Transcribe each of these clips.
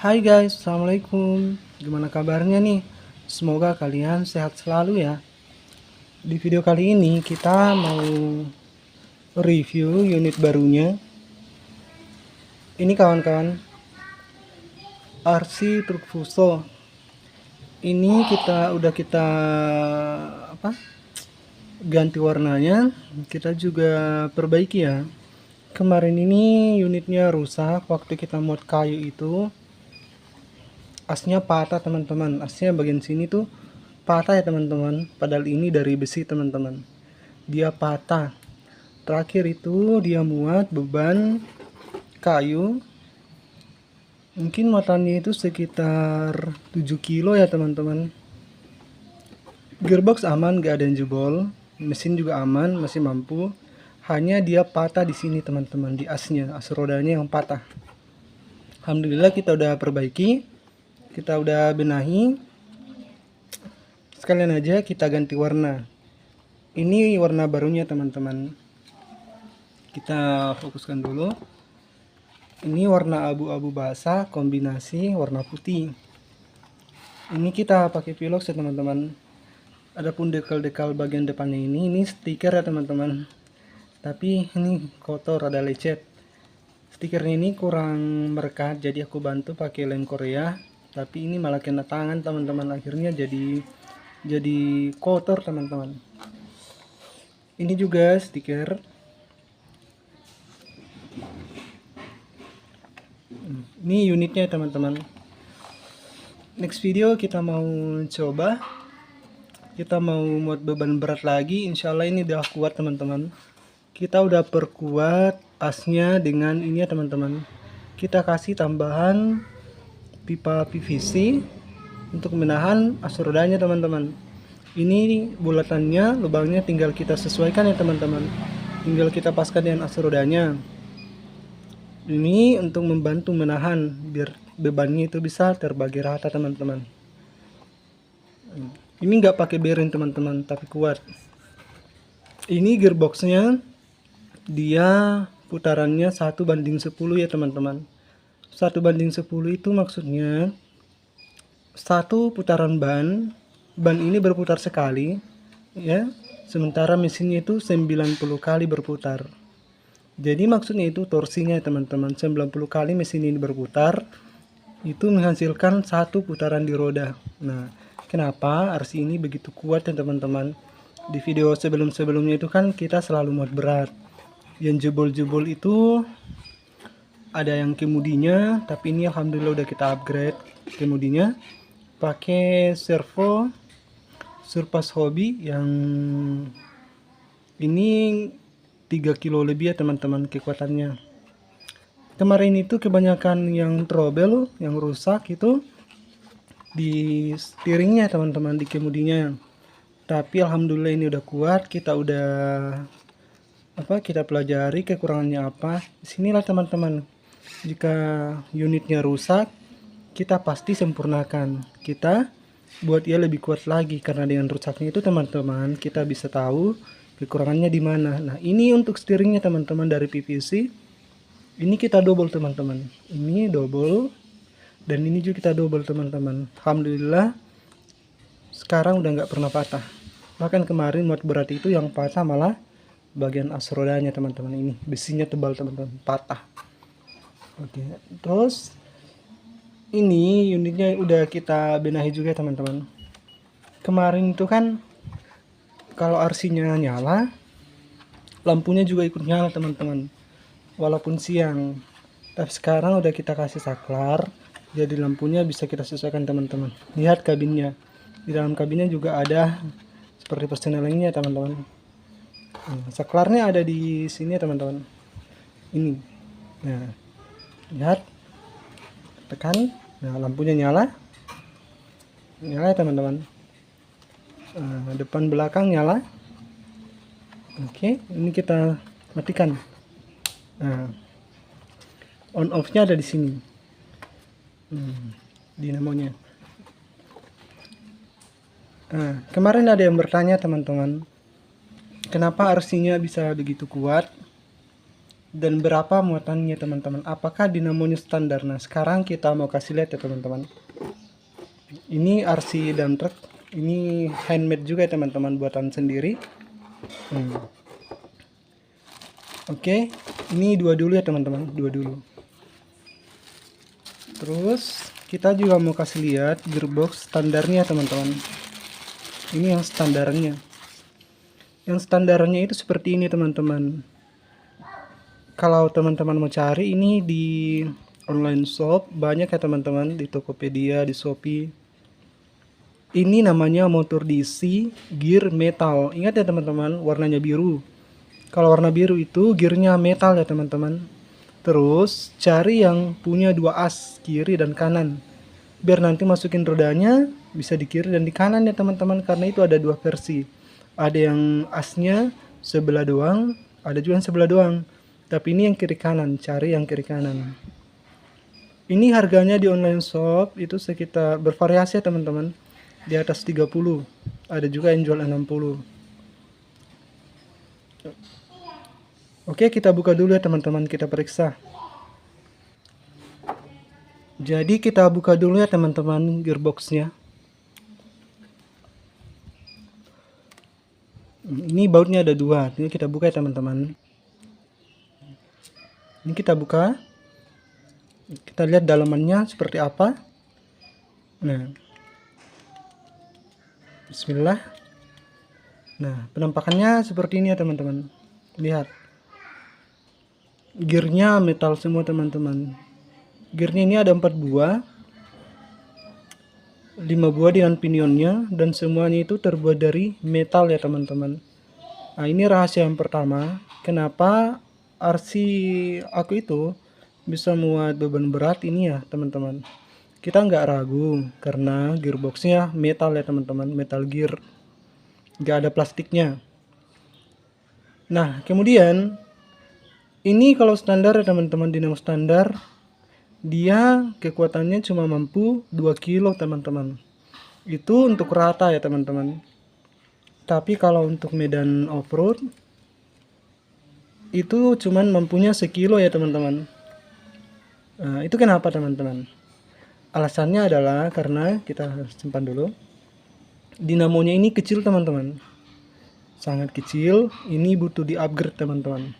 Hai guys, assalamualaikum. Gimana kabarnya nih? Semoga kalian sehat selalu ya. Di video kali ini kita mau review unit barunya. Ini kawan-kawan, RC Truk Fuso. Ini kita apa? Ganti warnanya. Kita juga perbaiki ya. Kemarin ini unitnya rusak waktu kita mod kayu itu. Asnya patah teman-teman, asnya bagian sini tuh patah ya teman-teman, padahal ini dari besi teman-teman, dia patah. Terakhir itu dia muat beban kayu, mungkin muatannya itu sekitar 7 kilo ya teman-teman. Gearbox aman, gak ada yang jebol, mesin juga aman, masih mampu. Hanya dia patah di sini teman-teman, di asnya, as rodanya yang patah. Alhamdulillah kita udah perbaiki, kita udah benahi. Sekalian aja kita ganti warna. Ini warna barunya teman-teman. Kita fokuskan dulu. Ini warna abu-abu basah kombinasi warna putih. Ini kita pakai Pilox ya teman-teman. Adapun dekal-dekal bagian depannya ini stiker ya teman-teman. Tapi ini kotor, ada lecet. Stikernya ini kurang merekat, jadi aku bantu pakai lem Korea. Tapi ini malah kena tangan teman-teman, akhirnya jadi kotor teman-teman. Ini juga stiker. Ini unitnya teman-teman. Next video kita mau coba, kita mau muat beban berat lagi. Insya Allah ini udah kuat teman-teman. Kita udah perkuat asnya dengan ini ya teman-teman. Kita kasih tambahan pipa PVC untuk menahan as rodanya teman-teman. Ini bulatannya, lubangnya tinggal kita sesuaikan ya teman-teman. Tinggal kita paskan dengan as rodanya. Ini untuk membantu menahan biar bebannya itu bisa terbagi rata teman-teman. Ini nggak pakai bearing teman-teman, tapi kuat. Ini gearboxnya, dia putarannya 1:10 ya teman-teman. 1:10 itu maksudnya satu putaran ban ini berputar sekali ya, sementara mesinnya itu 90 kali berputar. Jadi maksudnya itu torsinya teman-teman, 90 kali mesin ini berputar itu menghasilkan satu putaran di roda. Nah, kenapa RC ini begitu kuat ya teman-teman? Di video sebelum-sebelumnya itu kan kita selalu muat berat. Yang jebol-jebol itu ada yang kemudinya, tapi ini alhamdulillah udah kita upgrade kemudinya pakai servo Surpass Hobby yang ini 3 kilo lebih ya teman-teman kekuatannya. Kemarin itu kebanyakan yang trouble, yang rusak itu di steeringnya teman-teman, di kemudinya. Tapi alhamdulillah ini udah kuat, kita udah kita pelajari kekurangannya apa. Disinilah teman-teman, jika unitnya rusak, kita pasti sempurnakan. Kita buat ia lebih kuat lagi, karena dengan rusaknya itu teman-teman kita bisa tahu kekurangannya di mana. Nah, ini untuk steeringnya teman-teman dari PVC. Ini kita double teman-teman. Ini double dan ini juga kita double teman-teman. Alhamdulillah sekarang udah nggak pernah patah. Bahkan kemarin muat berat itu yang patah malah bagian as rodanya teman-teman. Ini besinya tebal teman-teman, patah. Oke, terus ini unitnya udah kita benahi juga teman-teman. Kemarin itu kan kalau RC-nya nyala, lampunya juga ikut nyala teman-teman, walaupun siang. Tapi sekarang udah kita kasih saklar, jadi lampunya bisa kita sesuaikan teman-teman. Lihat kabinnya, di dalam kabinnya juga ada seperti persenelingnya teman-teman. Saklarnya ada di sini teman-teman. Ini, nah lihat, tekan, nah lampunya nyala ya teman-teman. Depan belakang nyala. Oke, ini kita matikan. Nah, on off nya ada di sini, dinamonya. Nah, kemarin ada yang bertanya teman-teman, kenapa RC nya bisa begitu kuat? dan berapa muatannya teman-teman, apakah dinamonya standar. Nah sekarang kita mau kasih lihat ya teman-teman. Ini RC dump truck, ini handmade juga ya teman-teman, buatan sendiri. Oke, ini dua dulu ya teman-teman, dua dulu. Terus kita juga mau kasih lihat gearbox standarnya teman-teman. Ini yang standarnya. Yang standarnya itu seperti ini teman-teman. Kalau teman-teman mau cari ini di online shop banyak ya teman-teman, di Tokopedia, di Shopee. Ini namanya motor DC gear metal. Ingat ya teman-teman, warnanya biru. Kalau warna biru itu gearnya metal ya teman-teman. Terus cari yang punya dua as kiri dan kanan, biar nanti masukin rodanya bisa di kiri dan di kanan ya teman-teman, karena itu ada dua versi. Ada yang asnya sebelah doang, ada juga yang sebelah doang. Tapi ini yang kiri kanan, cari yang kiri kanan. Ini harganya di online shop itu sekitar bervariasi ya teman-teman. Di atas 30. Ada juga yang jual 60. Oke, kita buka dulu ya teman-teman, kita periksa. Jadi kita buka dulu ya teman-teman gearboxnya. Ini bautnya ada dua, ini kita buka ya teman-teman. Ini kita buka, kita lihat dalamannya seperti apa. Nah, bismillah. Nah, penampakannya seperti ini ya teman-teman. Lihat, gearnya metal semua teman-teman. Gearnya ini ada 4 buah, 5 buah dengan pinionnya, dan semuanya itu terbuat dari metal ya teman-teman. Nah ini rahasia yang pertama, kenapa RC aku itu bisa muat beban berat ini ya teman-teman. Kita nggak ragu karena gearboxnya metal ya teman-teman, metal gear, nggak ada plastiknya. Nah kemudian ini kalau standar ya teman-teman, dinamo standar dia kekuatannya cuma mampu 2 kilo teman-teman. Itu untuk rata ya teman-teman. Tapi kalau untuk medan off-road itu cuman mampunya sekilo ya teman-teman. Nah, itu kenapa teman-teman? Alasannya adalah karena kita simpan dulu. Dinamonya ini kecil teman-teman. Sangat kecil, ini butuh di-upgrade teman-teman.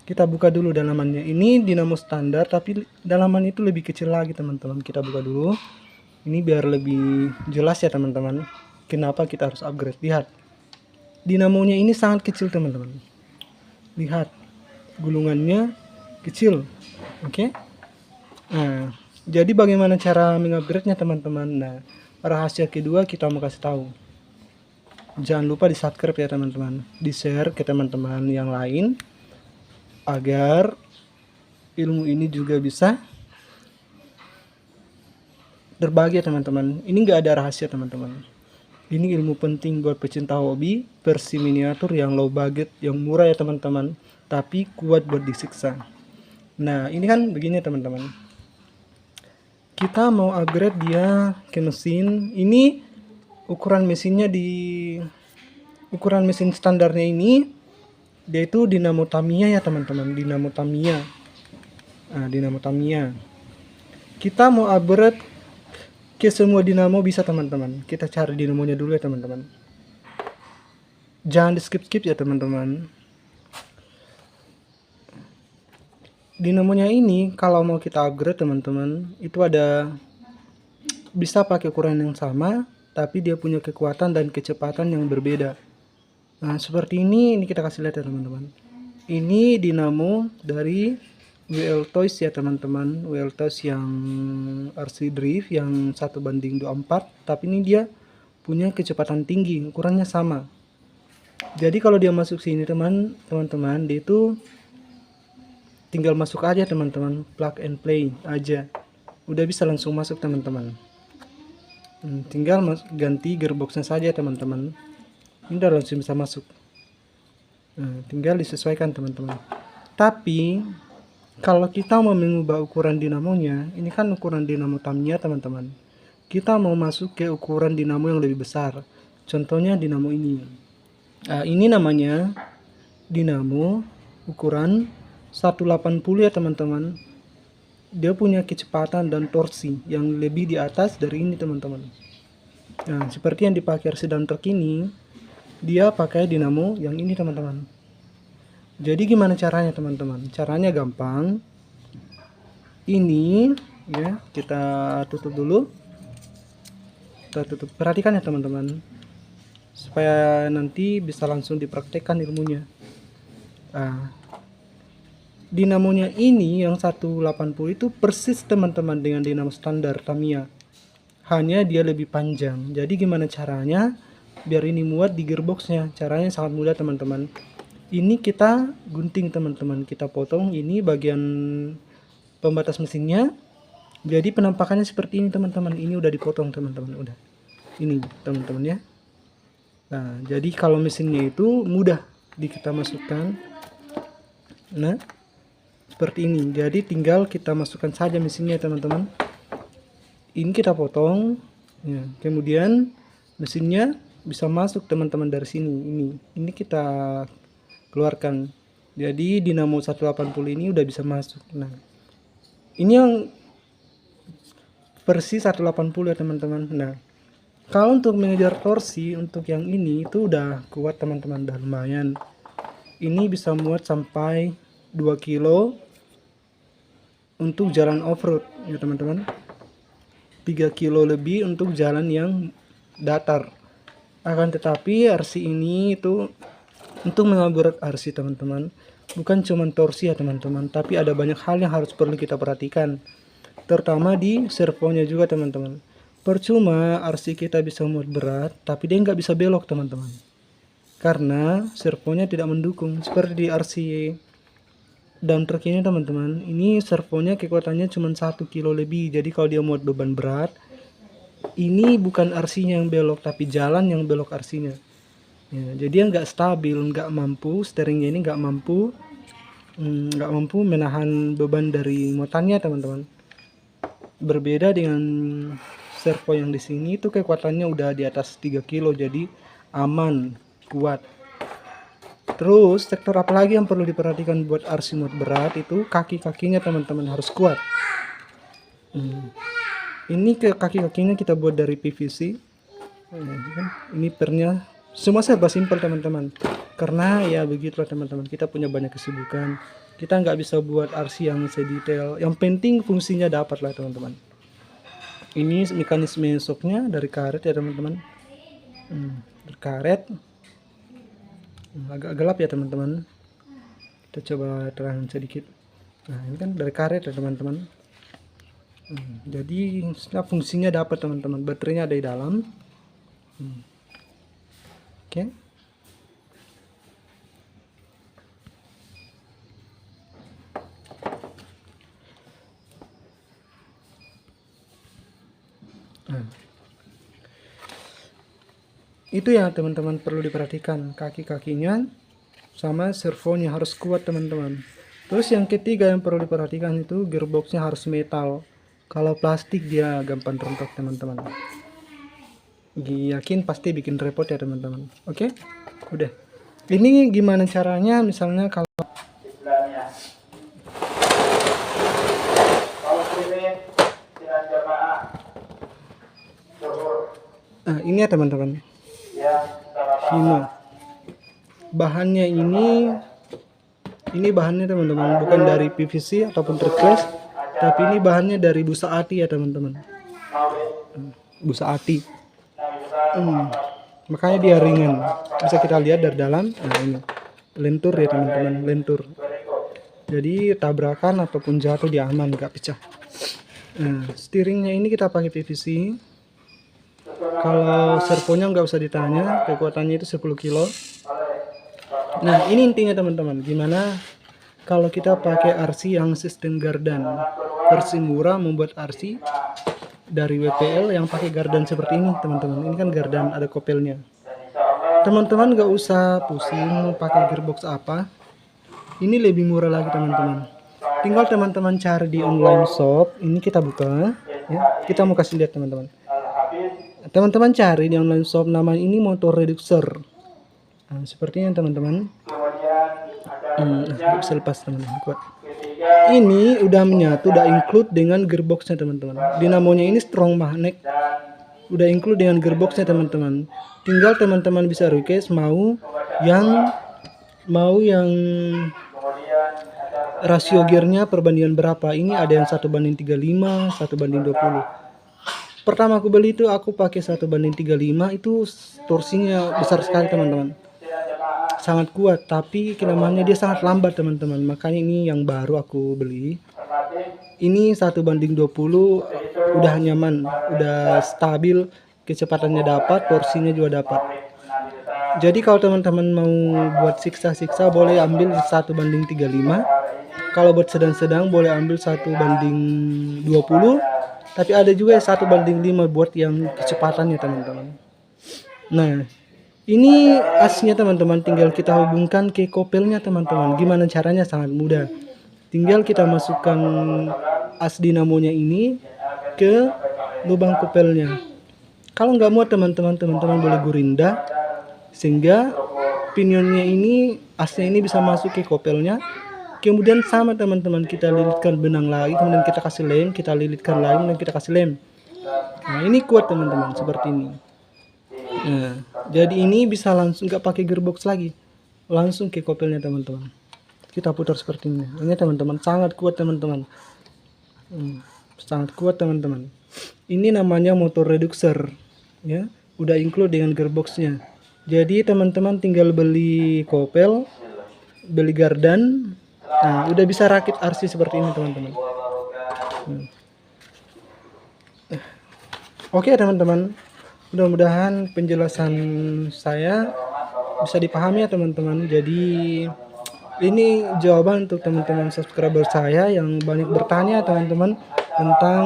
Kita buka dulu dalamannya. Ini dinamo standar tapi dalaman itu lebih kecil lagi teman-teman. Kita buka dulu. Ini biar lebih jelas ya teman-teman. Kenapa kita harus upgrade? Lihat. Dinamonya ini sangat kecil teman-teman. Lihat. Gulungannya kecil. Oke. Nah, jadi bagaimana cara mengupgrade-nya teman-teman? Nah, rahasia kedua kita mau kasih tahu. Jangan lupa di-subscribe ya teman-teman. Di-share ke teman-teman yang lain agar ilmu ini juga bisa berbagi ya teman-teman. Ini nggak ada rahasia teman-teman. Ini ilmu penting buat pecinta hobi versi miniatur yang low budget, yang murah ya teman-teman, tapi kuat buat disiksa. Nah ini kan begini teman-teman, kita mau upgrade dia ke mesin. Ini ukuran mesinnya, di ukuran mesin standarnya ini dia itu dinamo Tamiya ya teman-teman, dinamo Tamiya. Nah, dinamo Tamiya. Kita mau upgrade ke semua dinamo bisa teman-teman. Kita cari dinamonya dulu ya teman-teman. Jangan di skip-skip ya teman-teman. Dinamonya ini kalau mau kita upgrade teman-teman, itu ada bisa pakai ukuran yang sama, tapi dia punya kekuatan dan kecepatan yang berbeda. Nah seperti ini kita kasih lihat ya teman-teman. Ini dinamo dari WL Toys ya teman-teman, WL Toys yang RC Drift yang 1:24, tapi ini dia punya kecepatan tinggi, ukurannya sama. Jadi kalau dia masuk sini teman-teman, dia itu tinggal masuk aja teman-teman, plug and play aja, udah bisa langsung masuk teman-teman. Tinggal ganti gearboxnya saja teman-teman, ini udah langsung bisa masuk. Nah, tinggal disesuaikan teman-teman. Tapi kalau kita mau mengubah ukuran dinamonya, ini kan ukuran dinamo Tamiya teman-teman, kita mau masuk ke ukuran dinamo yang lebih besar. Contohnya dinamo ini. Nah, ini namanya dinamo ukuran 180 ya teman-teman, dia punya kecepatan dan torsi yang lebih di atas dari ini teman-teman. Nah, seperti yang dipakai RC dump truck ini, dia pakai dinamo yang ini teman-teman. Jadi gimana caranya teman-teman? Caranya gampang. Ini ya, kita tutup dulu. Kita tutup. Perhatikan ya teman-teman, supaya nanti bisa langsung dipraktekkan ilmunya. Nah, dinamonya ini yang 180 itu persis teman-teman dengan dinamo standar Tamiya, hanya dia lebih panjang. Jadi gimana caranya biar ini muat di gearboxnya? Caranya sangat mudah teman-teman. Ini kita gunting teman-teman, kita potong ini bagian pembatas mesinnya. Jadi penampakannya seperti ini teman-teman. Ini udah dipotong teman-teman, udah. Ini teman-teman ya. Nah, jadi kalau mesinnya itu mudah kita masukkan. Nah, seperti ini. Jadi tinggal kita masukkan saja mesinnya teman-teman. Ini kita potong ya. Kemudian mesinnya bisa masuk teman-teman dari sini. Ini kita keluarkan. Jadi dinamo 180 ini udah bisa masuk. Nah, ini yang versi 180 ya teman-teman. Nah, kalau untuk mengejar torsi untuk yang ini itu udah kuat teman-teman, udah lumayan. Ini bisa muat sampai 2 kilo untuk jalan off-road ya teman-teman. 3 kilo lebih untuk jalan yang datar. Akan tetapi RC ini itu untuk mengambil RC teman-teman, bukan cuma torsi ya teman-teman, tapi ada banyak hal yang harus perlu kita perhatikan, terutama di servonya juga teman-teman. Percuma RC kita bisa muat berat, tapi dia nggak bisa belok teman-teman, karena servonya tidak mendukung. Seperti di RC dump truck ini teman-teman, ini servonya kekuatannya cuma 1 kilo lebih. Jadi kalau dia muat beban berat, ini bukan RC-nya yang belok, tapi jalan yang belok RC-nya. Ya, jadi nggak stabil, nggak mampu, steeringnya ini nggak mampu menahan beban dari muatannya teman-teman. Berbeda dengan servo yang di sini itu kekuatannya udah di atas 3 kilo, jadi aman, kuat. Terus sektor apa lagi yang perlu diperhatikan buat RC muat berat itu kaki-kakinya teman-teman harus kuat. Ini kaki-kakinya kita buat dari PVC. Ini pernya semua serba simpel teman-teman, karena ya begitulah teman-teman, kita punya banyak kesibukan, kita nggak bisa buat RC yang sedetail. Yang penting fungsinya dapat lah teman-teman. Ini mekanisme shocknya dari karet ya teman-teman. Dari karet agak gelap ya teman-teman, kita coba terang sedikit. Nah, ini kan dari karet ya teman-teman. Jadi fungsinya dapat teman-teman, baterainya ada di dalam. Oke. Itu ya teman-teman perlu diperhatikan, kaki-kakinya sama servonya harus kuat teman-teman. Terus yang ketiga yang perlu diperhatikan itu gearboxnya harus metal. Kalau plastik dia gampang rontok teman-teman. Yakin pasti bikin repot ya teman-teman. Oke, udah. Ini gimana caranya? Misalnya kalau ini ya teman-teman, Hino. Bahannya ini bahannya teman-teman bukan dari PVC ataupun triplex, tapi ini bahannya dari busa ati ya teman-teman. Busa ati. Makanya dia ringan, bisa kita lihat dari dalam. Nah, ini lentur ya teman-teman, lentur. Jadi tabrakan ataupun jatuh dia aman, nggak pecah. Nah, steeringnya ini kita pakai PVC. Kalau servonya nggak usah ditanya, kekuatannya itu 10 kilo. Nah, ini intinya teman-teman, gimana kalau kita pakai RC yang sistem gardan. Versi murah membuat RC dari WPL yang pakai gardan seperti ini teman-teman. Ini kan gardan ada kopelnya. Teman-teman nggak usah pusing pakai gearbox apa. Ini lebih murah lagi teman-teman. Tinggal teman-teman cari di online shop. Ini kita buka ya. Kita mau kasih lihat teman-teman. Teman-teman cari di online shop, nama ini motor reducer. Nah, sepertinya teman-teman. Nggak bisa lepas teman-teman, kuat. Ini udah menyatu, udah include dengan gearboxnya teman-teman. Dinamonya ini strong magnet, udah include dengan gearboxnya teman-teman. Tinggal teman-teman bisa request mau yang rasio gearnya perbandingan berapa. Ini ada yang 1:35, 1:20. Pertama aku beli itu aku pakai 1:35, itu torsinya besar sekali teman-teman, sangat kuat, tapi kelemahannya dia sangat lambat teman-teman. Makanya ini yang baru aku beli, ini 1:20, udah nyaman, udah stabil, kecepatannya dapat, torsinya juga dapat. Jadi kalau teman-teman mau buat siksa-siksa boleh ambil 1:35. Kalau buat sedang-sedang boleh ambil 1:20. Tapi ada juga 1:5 buat yang kecepatannya teman-teman. Nah, ini asnya teman-teman, tinggal kita hubungkan ke kopelnya teman-teman. Gimana caranya? Sangat mudah. Tinggal kita masukkan as dinamonya ini ke lubang kopelnya. Kalau nggak muat teman-teman boleh gurinda, sehingga pinionnya ini, asnya ini bisa masuk ke kopelnya. Kemudian sama teman-teman, kita lilitkan benang lagi, kemudian kita kasih lem, kita lilitkan lagi, kemudian kita kasih lem. Nah, ini kuat teman-teman, seperti ini. Nah, jadi ini bisa langsung nggak pakai gearbox lagi, langsung ke kopelnya teman-teman. Kita putar seperti ini. Ini teman-teman sangat kuat teman-teman, sangat kuat teman-teman. Ini namanya motor reducer, ya, udah include dengan gearboxnya. Jadi teman-teman tinggal beli kopel, beli gardan. Nah, udah bisa rakit RC seperti ini teman-teman. Oke teman-teman, mudah-mudahan penjelasan saya bisa dipahami ya teman-teman. Jadi ini jawaban untuk teman-teman subscriber saya yang banyak bertanya teman-teman tentang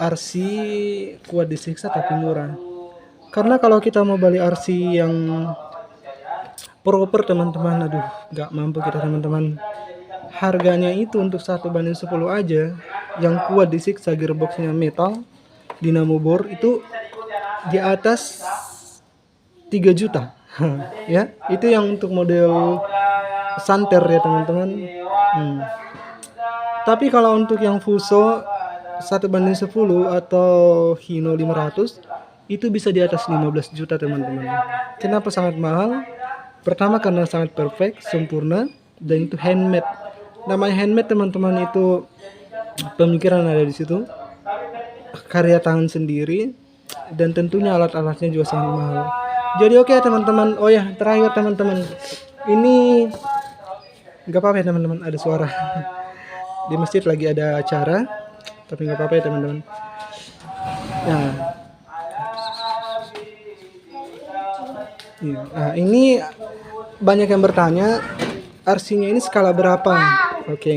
RC kuat disiksa tapi murah. Karena kalau kita mau beli RC yang proper teman-teman, aduh nggak mampu kita teman-teman. Harganya itu untuk 1:10 aja, yang kuat disiksa, gearboxnya metal, dinamo bor itu di atas 3 juta. Ya, itu yang untuk model santer ya teman-teman. Tapi kalau untuk yang Fuso 1:10 atau Hino 500 itu bisa di atas 15 juta teman-teman. Kenapa sangat mahal? Pertama karena sangat perfect, sempurna, dan itu handmade. Namanya handmade teman-teman, itu pemikiran ada di situ, karya tangan sendiri, dan tentunya alat-alatnya juga sangat mahal. Jadi oke teman-teman. Oh ya, terakhir teman-teman, ini nggak apa-apa ya teman-teman, ada suara di masjid lagi ada acara, tapi nggak apa-apa ya teman-teman. Nah, ini banyak yang bertanya RC-nya ini skala berapa? Oke.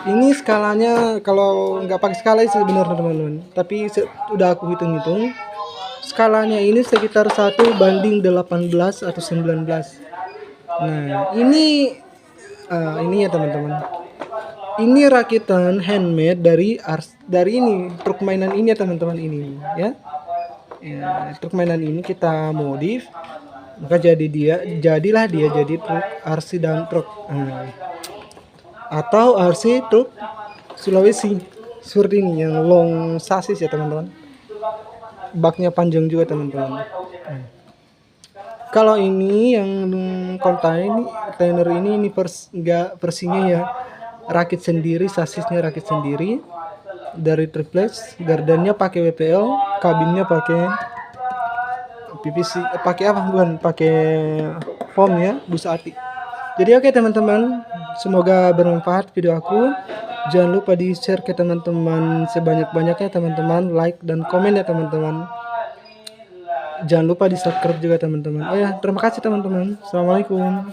Ini skalanya kalau nggak pakai skala sih benar teman-teman, tapi udah aku hitung-hitung, skalanya ini sekitar 1:18 atau 19. Nah, ini ya teman-teman, ini rakitan handmade dari ini truk mainan ini ya teman-teman, ini ya. Truk mainan ini kita modif, maka jadilah dia jadi truk RC dan truk atau RC truk Sulawesi seperti ini, yang long sasis ya teman-teman. Baknya panjang juga teman-teman. Kalau ini yang container ini versinya ya rakit sendiri, sasisnya rakit sendiri dari triplex, gardannya pakai WPL, kabinnya pakai PVC, pakai apa bukan, pakai foam ya, busa ati. Jadi oke teman-teman, semoga bermanfaat video aku. Jangan lupa di share ke teman-teman sebanyak-banyaknya teman-teman, like dan komen ya teman-teman. Jangan lupa di subscribe juga teman-teman. Oh ya, terima kasih teman-teman. Assalamualaikum.